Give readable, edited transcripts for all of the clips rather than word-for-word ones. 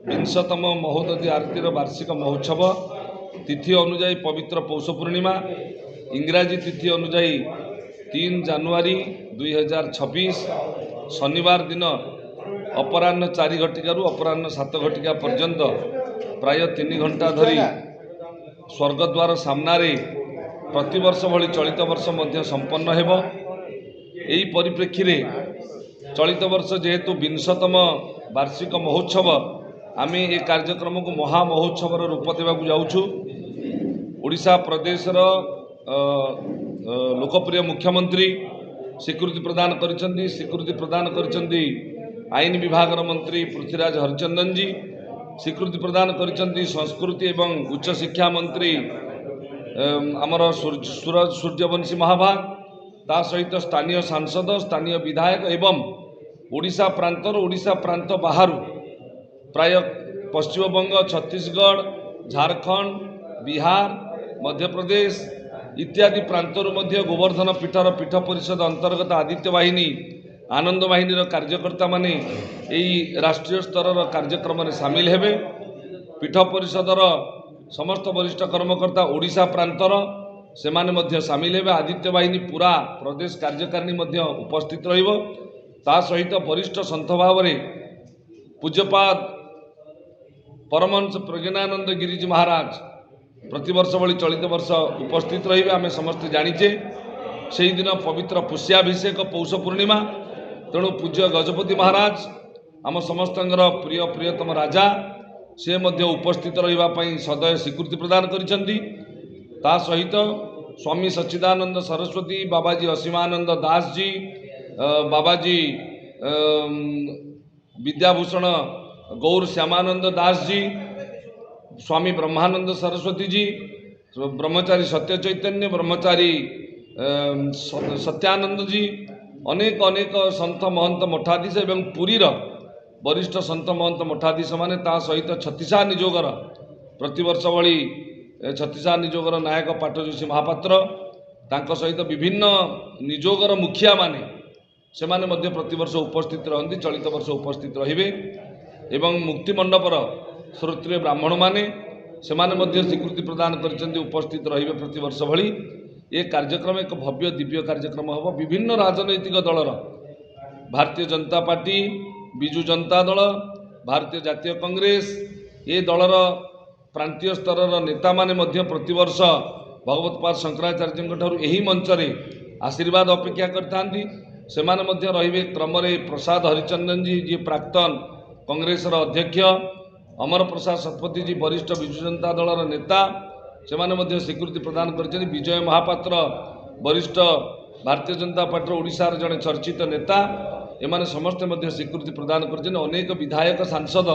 विंशतम महोदधि आरतीर वार्षिक महोत्सव तिथि अनुजाई पवित्र पौष पूर्णिमा इंग्राजी तिथि अनुजाई 3 जानुआरी 2026 शनिवार दिन अपराह्न 4 घटिकारु अपराह्न 7 घटिका पर्यंत प्राय 3 घंटा धरी स्वर्गद्वार सामने प्रतिवर्ष भली चलित वर्ष मध्य संपन्न हेब। एही परिप्रेक्षी रे चलित वर्ष जेहेतु विंशतम वार्षिक महोत्सव आमे ए कार्यक्रम को महा महोत्सव रूप देवाक जाउछु। ओडिशा प्रदेशर लोकप्रिय मुख्यमंत्री स्वीकृति प्रदान करिसेंती। स्वीकृति प्रदान करिसेंती आईन विभाग मंत्री पृथ्वीराज हरिचंदन जी। स्वीकृति प्रदान करिसेंती संस्कृति एवं उच्च शिक्षा मंत्री आमर सूरज सूर्यवंशी महाभाग। ता सहित स्थानीय सांसद स्थानीय विधायक एवं ओडिशा प्रांत बाहर प्राय पश्चिमबंग छत्तीसगढ़ झारखंड बिहार मध्य प्रदेश इत्यादि प्रांतर मध्य गोवर्धन पीठर पीठ परिषद अंतर्गत आदित्य वाहिनी आनंद वाहिनी कार्यकर्ता माने एई राष्ट्रीय स्तर कार्यक्रम में सामिल हेबे। पीठ परिषदर समस्त वरिष्ठ कर्मकर्ता ओडिशा प्रांतर से माने मध्य सामिल हेबे। आदित्य वाहिनी पूरा प्रदेश कार्यकारिणी मध्य उपस्थित रहिबो। ता सहित वरिष्ठ संत भाव पूज्यपाद परमहंस प्रज्ञानंद गिरिजी महाराज प्रतिवर्ष भली चलित वर्ष उपस्थित रहिबे। आमे समस्त जानिचे सेही दिन पवित्र पुष्याभिषेक पौष पूर्णिमा। तेणु पूज्य गजपति महाराज आम समस्तंगर प्रिय प्रियतम राजा से मध्य उपस्थित रहिबा पई सदय स्वीकृति प्रदान करिसेंती। ता सहित स्वामी सच्चिदानंद सरस्वती बाबाजी असीमानंद दास जी बाबाजी विद्याभूषण गौर श्यामानंद दास जी स्वामी ब्रह्मानंद सरस्वती जी ब्रह्मचारी सत्य चैतन्य ब्रह्मचारी सत्यानंद जी अनेक अनेक संत महंत मठाधीश एवं पुरीर वरिष्ठ संत महंत मठाधीश माने ता सहित छत्तीसा निजोगर प्रतिवर्ष भली छत्तीसा निजोगर नायक पाटजोशी महापात्र तांको सहित विभिन्न निजोगर मुखिया माने से माने मध्य प्रतिवर्ष उपस्थित रहंती। चलित वर्ष उपस्थित रहिबे एवं मुक्ति मंडपर श्रोत्रिय ब्राह्मण माने से माने मध्य स्वीकृति प्रदान करिसेंती उपस्थित रहिबे प्रतिवर्ष भली। ये कार्यक्रम एक भव्य दिव्य कार्यक्रम हम। विभिन्न राजनैतिक दलर भारतीय जनता पार्टी बिजु जनता दल भारतीय जातीय कांग्रेस ये दलर प्रांतीय स्तर नेता माने मध्य प्रतिवर्ष भगवत पाद शंकराचार्य ठारू एही मंच रे आशीर्वाद अपेक्षा करथांती। से माने मध्य रहिबे क्रमरे प्रसाद हरिचंदन जी जी प्राक्तन कांग्रेस अध्यक्ष अमर प्रसाद शतपथी जी वरिष्ठ बिजु जनता दलर नेता से माने मध्य स्वीकृति प्रदान करिसेंती। विजय महापात्र वरिष्ठ भारतीय जनता पार्टी ओडिशा जड़े चर्चित नेता एमाने समस्त मध्य स्वीकृति प्रदान करिसेंती। अनेक विधायक सांसद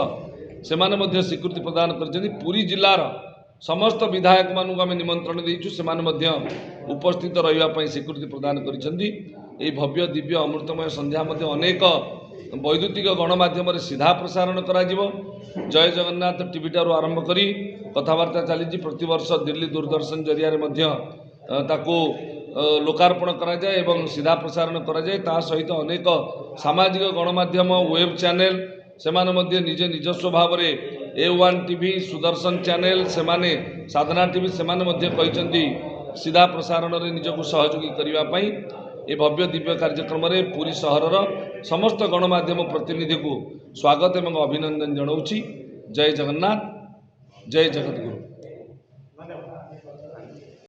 से माने मध्य स्वीकृति प्रदान करिसेंती। पुरी जिल्लार समस्त विधायक मानू आमे निमंत्रण देइछु से माने मध्य उपस्थित रहिबा पई स्वीकृति प्रदान करिसेंती। एई भव्य दिव्य अमृतमय संध्या मध्य अनेक वैद्युतिक गणमाध्यम सीधा प्रसारण करा जिवो। जय जगन्नाथ टीवी ठारू आरंभ करी कथबार्ता चली प्रतिवर्ष दिल्ली दूरदर्शन जरिया मध्य ताकू लोकार्पण करा जाए एवं सीधा प्रसारण करा जाए। ता सहित अनेक सामाजिक गणमाध्यम वेब चैनल से माने मध्य निजे निजस्व भाव रे A1 टीवी सुदर्शन चैनल से माने साधना टीवी से माने मध्य कहिसेंती सीधा प्रसारण रे निजको सहयोगी करिवा पई ए भव्य दिव्य कार्यक्रम रे पूरी सहरर समस्त गणमाध्यम प्रतिनिधि को स्वागत एवं अभिनंदन जनाऊछि। जय जगन्नाथ जय जगतगुरु।